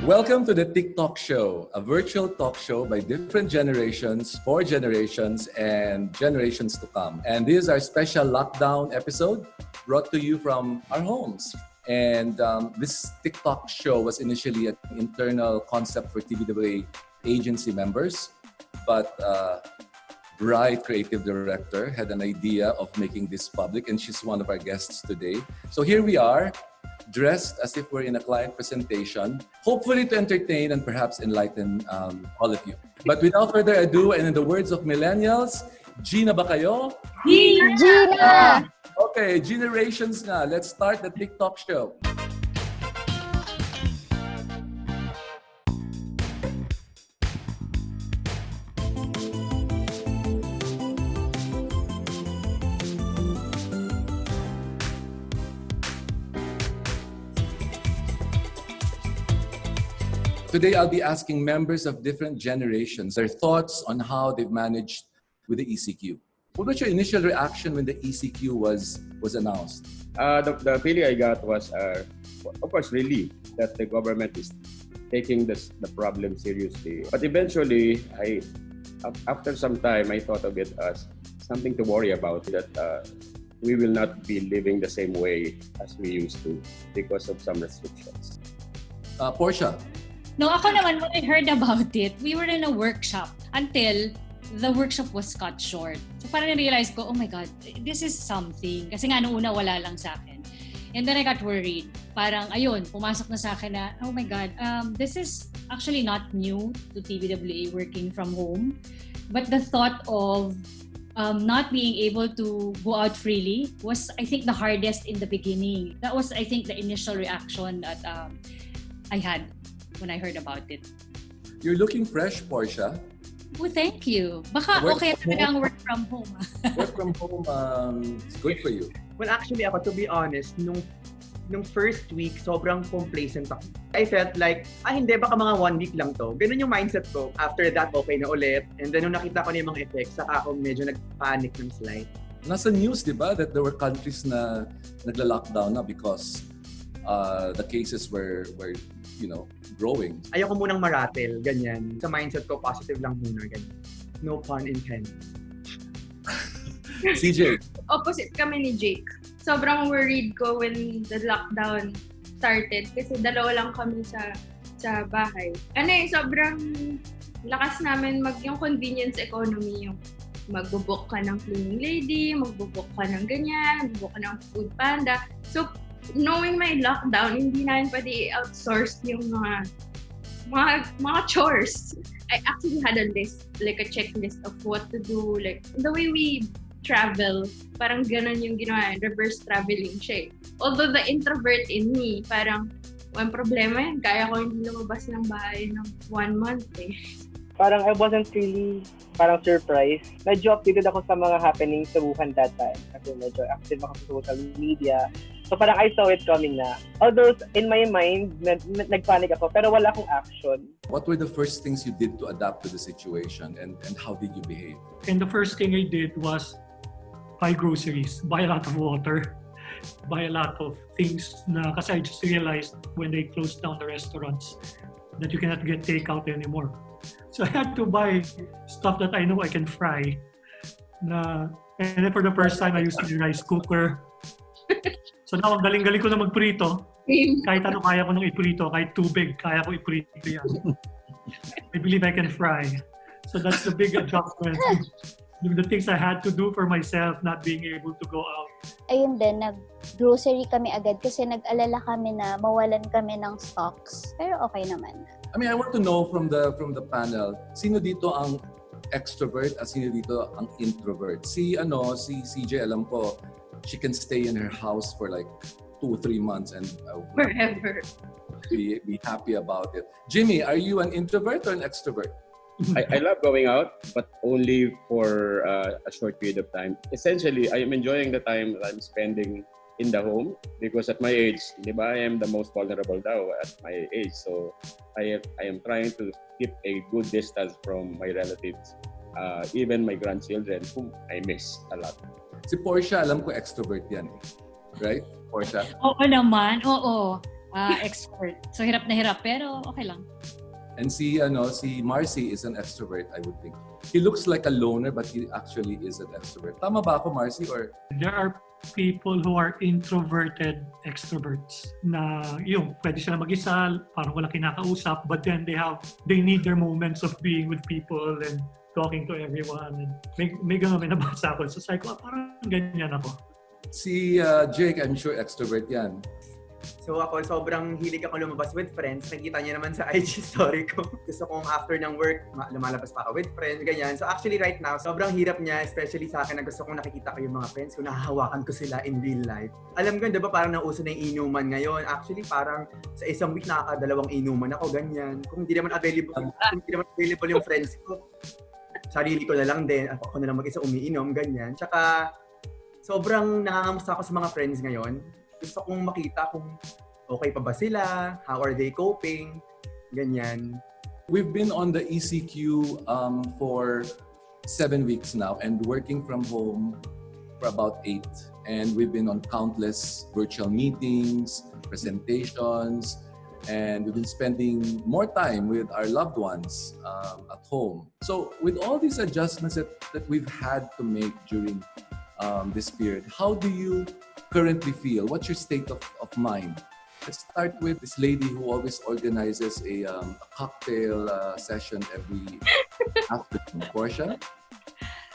Welcome to the TikTalk Show, a virtual talk show by different generations, for generations, and generations to come. And this is our special lockdown episode brought to you from our homes. And this TikTalk show was initially an internal concept for TBWA agency members, but bright creative director had an idea of making this public, and she's one of our guests today. So here we are, dressed as if we're in a client presentation, hopefully to entertain and perhaps enlighten all of you. But without further ado, and in the words of Millennials, Gina ba kayo? Gina! Okay, generations na. Let's start the TikTok show. Today, I'll be asking members of different generations their thoughts on how they've managed with the ECQ. What was your initial reaction when the ECQ was announced? The feeling I got was, of course, relief that the government is taking the problem seriously. But eventually, after some time, I thought of it as something to worry about, that we will not be living the same way as we used to because of some restrictions. Portia? No, ako naman, when I heard about it, we were in a workshop until the workshop was cut short. So parang na-realize ko, oh my God, this is something. Kasi nga noong una wala lang sa akin. And then I got worried. Parang ayun, pumasok na sa akin na, oh my God, this is actually not new to TBWA working from home. But the thought of not being able to go out freely was, I think, the hardest in the beginning. That was, I think, the initial reaction that I had when I heard about it. You're looking fresh, Portia. Oh, thank you. Baka okay talaga ang work from home. Work from home, it's good for you. Well, actually ako, to be honest, nung first week, sobrang complacent ako. I felt like, hindi, baka mga 1 week lang to. Ganun yung mindset ko. After that, okay na ulit. And then nung nakita ko na yung mga effects, saka ako medyo nag-panic ng slight. Nasa news, di ba, that there were countries na nagla-lockdown na because the cases were growing. Ayoko munang maratel, ganyan. Sa mindset ko, positive lang muna, ganyan. No pun intended. CJ? Opposite kami ni Jake. Sobrang worried ko when the lockdown started kasi dalawa lang kami sa bahay. Sobrang lakas namin yung convenience economy, yung magbubook ka ng cleaning lady, magbubook ka ng ganyan, magbubook ka ng food panda. So, knowing my lockdown, hindi namin pwede outsource yung mga chores. I actually had a list, like a checklist of what to do. Like, the way we travel, parang ganun yung ginawa, reverse traveling siya. Although the introvert in me, parang, walang problema yan. Kaya ko hindi lumabas ng bahay ng 1 month eh. Parang I wasn't really surprised. Medyo updated ako sa mga happenings sa Wuhan that time. Kasi medyo active ako sa social media. So parang I saw it coming na. Although in my mind, nagpanic ako pero wala akong action. What were the first things you did to adapt to the situation and how did you behave? And the first thing I did was buy groceries, buy a lot of water, buy a lot of things kasi I just realized when they closed down the restaurants that you cannot get takeout anymore. So I had to buy stuff that I know I can fry. And then for the first time, I used a rice cooker. So now, ang galing-galing ko na magprito. Kahit ano kaya ko nang iprito, kahit tubig, kaya ko iprito yan. I believe I can fry. So that's the big adjustment. The things I had to do for myself, not being able to go out. Ayun din, nag-grocery kami agad kasi nag-alala kami na mawalan kami ng stocks. Pero okay naman. I mean, I want to know from the panel, sino dito ang extrovert at sino dito ang introvert? Si CJ, alam ko, she can stay in her house for like 2 or 3 months and Forever. be happy about it. Jimmy, are you an introvert or an extrovert? I love going out, but only for a short period of time. Essentially, I am enjoying the time that I'm spending in the home because at my age, I am the most vulnerable now at my age. So I am trying to keep a good distance from my relatives, even my grandchildren, whom I miss a lot. Si Portia, alam ko extrovert yan. Right? Portia? Oo naman, oo. extrovert. So hirap na hirap, pero okay lang. And si Marcy is an extrovert, I would think. He looks like a loner, but he actually is an extrovert. Tama ba ako, Marcy? Or There are people who are introverted extroverts na yung pwede sila mag-isa, parang walang kinakausap, but then they need their moments of being with people and talking to everyone. And may ganun, may nabasa ako. So sabi ko, parang ganyan ako. si Jake, I'm sure extrovert yan. So ako, sobrang hilig ako lumabas with friends. Nakita niyo naman sa IG story ko. Gusto kong after ng work, lumalabas pa ako with friends, ganyan. So actually right now, sobrang hirap niya, especially sa akin na gusto kong nakikita ko yung mga friends ko, nahahawakan ko sila in real life. Alam ko, di ba parang nauso na yung inuman ngayon. Actually, parang sa isang week nakakadalawang inuman ako, ganyan. Kung hindi naman available yung friends ko, sarili ko na lang din, ako na lang mag-isa umiinom, ganyan. Tsaka, sobrang nangangamusta ako sa mga friends ngayon. Gusto kong makita kung okay pa ba sila, how are they coping, ganyan. We've been on the ECQ for 7 weeks now and working from home for about 8. And we've been on countless virtual meetings, presentations, and we've been spending more time with our loved ones at home. So with all these adjustments that we've had to make during this period, how do you currently feel? What's your state of mind? Let's start with this lady who always organizes a cocktail session every afternoon. Portia?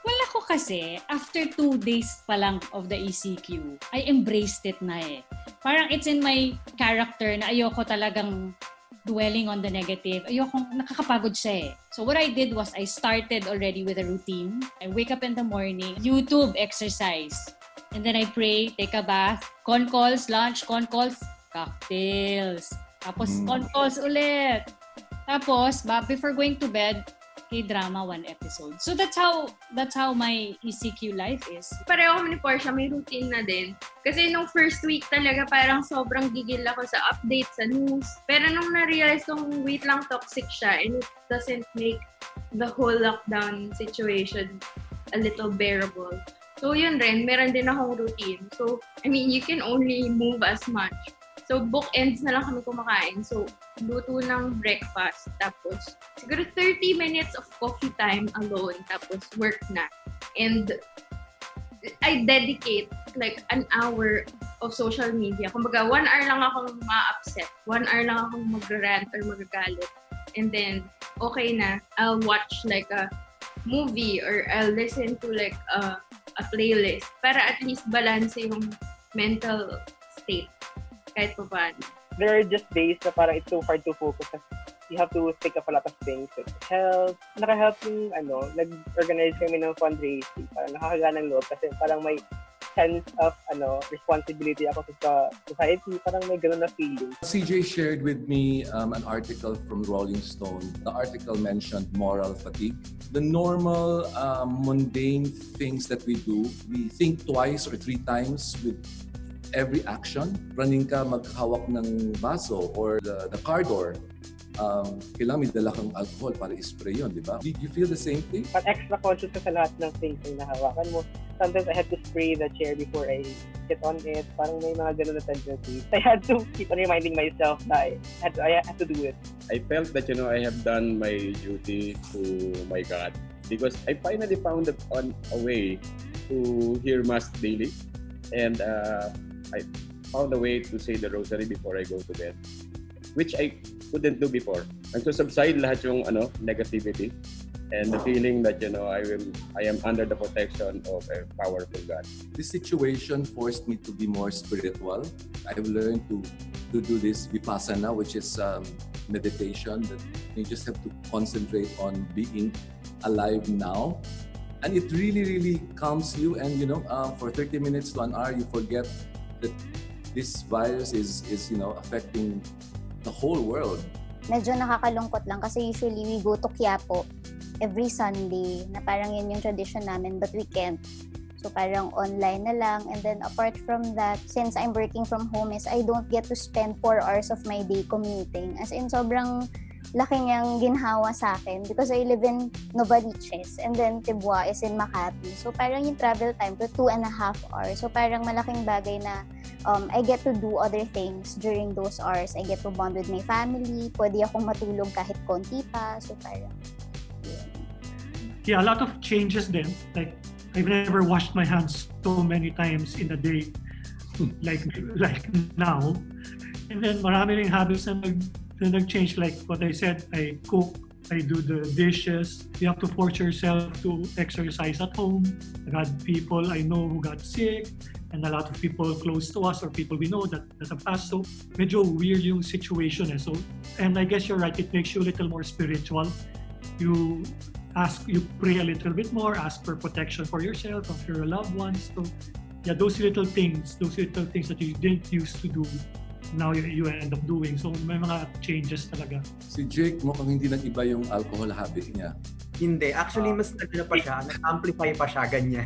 Well, ako kasi, after 2 days pa lang of the ECQ, I embraced it na eh. Parang it's in my character na ayoko talagang dwelling on the negative. Ayokong nakakapagod siya eh. So what I did was I started already with a routine. I wake up in the morning, YouTube exercise. And then I pray, take a bath, con calls, lunch, con calls, cocktails. Tapos con calls ulit. Tapos, before going to bed, K-drama 1 episode. So that's how my ECQ life is. Pareho kami ni Portia, may routine na din. Kasi nung first week talaga parang sobrang gigil ako sa updates, sa news. Pero nung na-realize kong wait lang, toxic siya and it doesn't make the whole lockdown situation a little bearable. So yun rin, meron din akong routine. So, I mean, you can only move as much. So, bookends na lang kami kumakain. So, luto ng breakfast. Tapos, siguro 30 minutes of coffee time alone. Tapos, work na. And I dedicate like an hour of social media. Kumbaga, 1 hour lang akong ma-upset. 1 hour lang akong mag-rant or magagalit. And then, okay na. I'll watch like a movie or I'll listen to like a playlist para at least balance yung mental state kahit pa paano. There are just days na parang it's so hard to focus. You have to think of a lot of things. Naka-help yung nag-organize kami ng fundraising. Parang nakakaganang loob kasi parang may sense of responsibility ako sa society. Parang may ganun na feeling. CJ shared with me an article from Rolling Stone. The article mentioned moral fatigue. The normal, mundane things that we do, we think twice or 3 times with every action. Running ka, maghawak ng baso or the car door. Kailangan may dala kang alcohol para i-spray yun, di ba? Did you feel the same thing? But extra conscious ka sa lahat ng things na nahawakan mo. Sometimes I had to spray the chair before I sit on it. Parang may mga ganun na tendencies. I had to keep on reminding myself that I had to do it. I felt that, I have done my duty to my God because I finally found a way to hear Mass daily. And I found a way to say the rosary before I go to bed, which I couldn't do before. Nagsusubside lahat yung negativity and the feeling that I am under the protection of a powerful God. This situation forced me to be more spiritual. I've learned to do this vipassana, which is meditation that you just have to concentrate on being alive now. And it really, really calms you. And for 30 minutes to an hour, you forget that this virus is affecting the whole world. Medyo nakakalungkot lang kasi usually we go to Quiapo every Sunday na parang yun yung tradition namin but we can't. So parang online na lang and then apart from that, since I'm working from home is I don't get to spend 4 hours of my day commuting. As in sobrang laki niyang ginhawa sa akin because I live in Novaliches and then Tibua is in Makati. So parang yung travel time ko 2.5 hours. So parang malaking bagay na I get to do other things during those hours. I get to bond with my family. Pwede akong matulog kahit konti pa. So parang, yun. Yeah, a lot of changes then. Like, I've never washed my hands so many times in a day like now. And then marami ring habits na nag-change. Like what I said, I cook, I do the dishes. You have to force yourself to exercise at home. I had people I know who got sick, and a lot of people close to us or people we know that have passed. So medyo weird yung situation. So, and I guess you're right, it makes you a little more spiritual. You pray a little bit more, ask for protection for yourself and for your loved ones. So yeah, those little things that you didn't used to do, now you end up doing. So may mga changes talaga. Si Jake, mukhang hindi nag-iba yung alcohol habit niya. Hindi. Actually, mas nag-ano pa siya, nag-amplify pa siya, ganyan.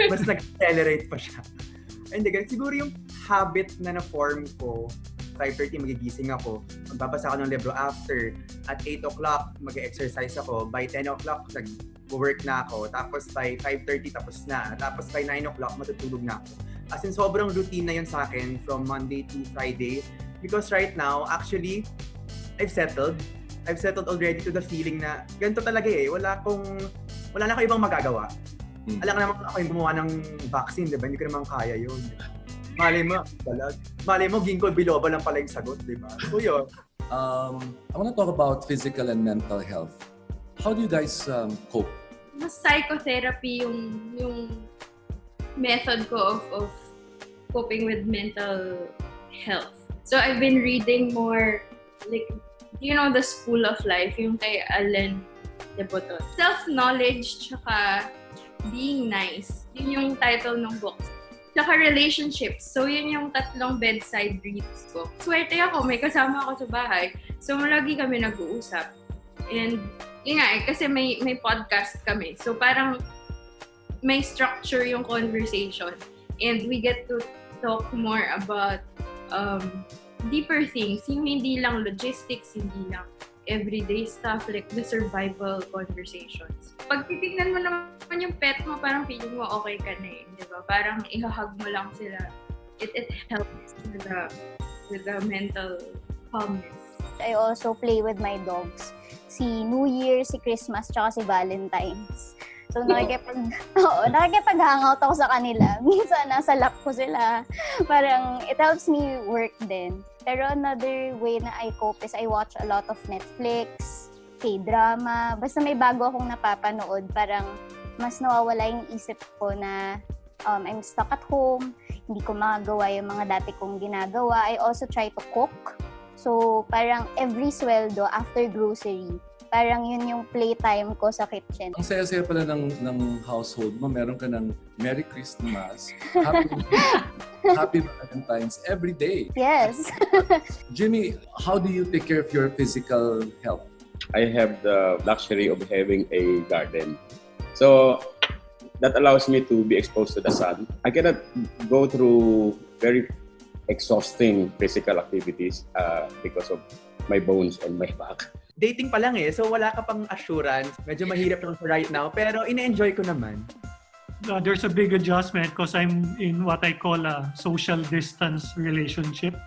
Mas nag-accelerate pa siya. Hindi, siguro yung habit na na-form ko, 5:30 magigising ako, magbabasa ako ng libro after, at 8 o'clock mag-exercise ako, by 10 o'clock nag-work na ako, tapos by 5:30 tapos na, tapos by 9 o'clock matutulog na ako. As in, sobrang routine na yun sa akin from Monday to Friday, because right now, actually, I've settled already to the feeling na ganito talaga wala na ako ibang magagawa. Alam ka naman ako yung gumawa ng vaccine, di ba? Hindi ko naman kaya yun. Malay mo, ginkgo biloba lang pala yung sagot, di ba? So yun. I want to talk about physical and mental health. How do you guys cope? Mas psychotherapy yung method ko of coping with mental health. So I've been reading more, like, the School of Life, yung kay Alain de Botton. Self-knowledge tsaka being nice. Yun yung title ng book. Tsaka relationships. So yun yung tatlong bedside reads ko. Swerte ako, may kasama ako sa bahay. So lagi kami nag-uusap. And yun nga kasi may podcast kami. So parang may structure yung conversation. And we get to talk more about deeper things, yung hindi lang logistics, hindi lang everyday stuff, like the survival conversations. Pag titignan mo naman yung pet mo, parang feeling mo okay ka na di ba? Parang ihahag mo lang sila. It helps with the mental calmness. I also play with my dogs. Si New Year, si Christmas, tsaka si Valentine's. So nakikipag-hangout ako sa kanila. Minsan nasa lap ko sila. Parang it helps me work din. Pero another way na I cope is I watch a lot of Netflix, K-drama. Basta may bago akong napapanood, parang mas nawawala yung isip ko na I'm stuck at home, hindi ko magagawa yung mga dati kong ginagawa. I also try to cook. So parang every sweldo after grocery, parang yun yung playtime ko sa kitchen. Ang saya-saya pala ng household mo. Meron ka ng Merry Christmas, Happy Valentine's every day. Yes. Jimmy, how do you take care of your physical health? I have the luxury of having a garden. So that allows me to be exposed to the sun. I cannot go through very exhausting physical activities because of my bones and my back. Dating pa lang so wala ka pang assurance. Medyo mahirap lang right now, pero ine-enjoy ko naman. There's a big adjustment because I'm in what I call a social distance relationship.